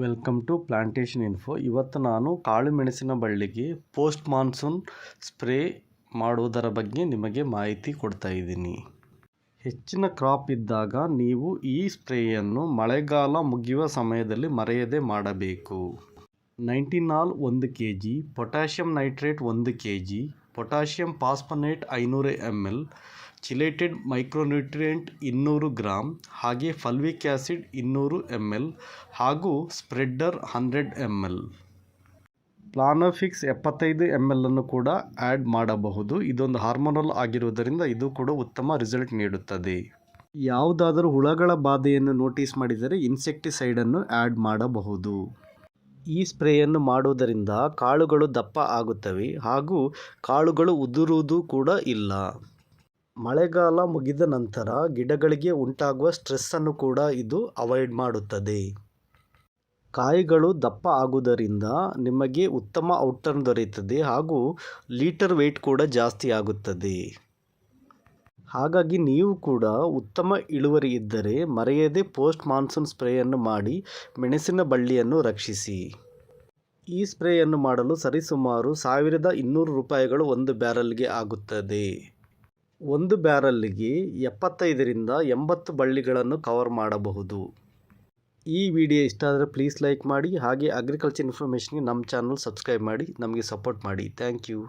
Welcome to plantation info. ಇವತ್ತು ನಾನು ಕಾಳು ಮೆಣಸಿನ ಬಳ್ಳಿಗೆ ಪೋಸ್ಟ್ ಮಾನ್ಸೂನ್ ಸ್ಪ್ರೇ ಮಾಡುವುದರ ಬಗ್ಗೆ ನಿಮಗೆ ಮಾಹಿತಿ ಕೊಡ್ತಾ ಇದ್ದೀನಿ. ಹೆಚ್ಚಿನ ಕ್ರಾಪ್ ಇದ್ದಾಗ ನೀವು ಈ ಸ್ಪ್ರೇಯನ್ನು ಮಳೆಗಾಲ ಮುಗಿಯುವ ಸಮಯದಲ್ಲಿ ಮರೆಯದೆ ಮಾಡಬೇಕು. 19 1 kg, potassium nitrate 1 kg, potassium phosphonate 500 ml, chelated micronutrient 200 gram, ಹಾಗೆ ಫಲ್ವಿಕ್ ಆ್ಯಸಿಡ್ 200 ml ಹಾಗೂ ಸ್ಪ್ರೆಡ್ಡರ್ 100 ml. ಪ್ಲಾನೋಫಿಕ್ಸ್ 75 ml ಅನ್ನು ಕೂಡ ಆ್ಯಡ್ ಮಾಡಬಹುದು. ಇದೊಂದು ಹಾರ್ಮೋನಲ್ ಆಗಿರುವುದರಿಂದ ಇದು ಕೂಡ ಉತ್ತಮ ರಿಸಲ್ಟ್ ನೀಡುತ್ತದೆ. ಯಾವುದಾದರೂ ಹುಳಗಳ ಬಾಧೆಯನ್ನು ನೋಟಿಸ್ ಮಾಡಿದರೆ ಇನ್ಸೆಕ್ಟಿಸೈಡನ್ನು ಆ್ಯಡ್ ಮಾಡಬಹುದು. ಈ ಸ್ಪ್ರೇಯನ್ನು ಮಾಡುವುದರಿಂದ ಕಾಳುಗಳು ದಪ್ಪ ಆಗುತ್ತವೆ ಹಾಗೂ ಕಾಳುಗಳು ಉದುರುವುದು ಕೂಡ ಇಲ್ಲ. ಮಳೆಗಾಲ ಮುಗಿದ ನಂತರ ಗಿಡಗಳಿಗೆ ಉಂಟಾಗುವ ಸ್ಟ್ರೆಸ್ಸನ್ನು ಕೂಡ ಇದು ಅವಾಯ್ಡ್ ಮಾಡುತ್ತದೆ. ಕಾಯಿಗಳು ದಪ್ಪ ಆಗುವುದರಿಂದ ನಿಮಗೆ ಉತ್ತಮ ಔಟ್ಟರ್ನ್ ದೊರೆಯುತ್ತದೆ ಹಾಗೂ ಲೀಟರ್ ವೆಯ್ಟ್ ಕೂಡ ಜಾಸ್ತಿ ಆಗುತ್ತದೆ. ಹಾಗಾಗಿ ನೀವು ಕೂಡ ಉತ್ತಮ ಇಳುವರಿ ಇದ್ದರೆ ಮರೆಯದೆ ಪೋಸ್ಟ್ ಮಾನ್ಸೂನ್ ಸ್ಪ್ರೇಯನ್ನು ಮಾಡಿ ಮೆಣಸಿನ ಬಳ್ಳಿಯನ್ನು ರಕ್ಷಿಸಿ. ಈ ಸ್ಪ್ರೇಯನ್ನು ಮಾಡಲು ಸರಿಸುಮಾರು 1200 ರೂಪಾಯಿಗಳು ಒಂದು ಬ್ಯಾರಲ್ಗೆ ಆಗುತ್ತದೆ. ಒಂದು ಬ್ಯಾರಲ್ಲಿಗೆ 75 ರಿಂದ 80 ಬಳ್ಳಿಗಳನ್ನು ಕವರ್ ಮಾಡಬಹುದು. ಈ ವಿಡಿಯೋ ಇಷ್ಟ ಆದರೆ ಪ್ಲೀಸ್ ಲೈಕ್ ಮಾಡಿ, ಹಾಗೆ ಅಗ್ರಿಕಲ್ಚರ್ ಇನ್ಫಾರ್ಮೇಷನ್ಗೆ ನಮ್ಮ ಚಾನಲ್ ಸಬ್ಸ್ಕ್ರೈಬ್ ಮಾಡಿ ನಮಗೆ ಸಪೋರ್ಟ್ ಮಾಡಿ. Thank you.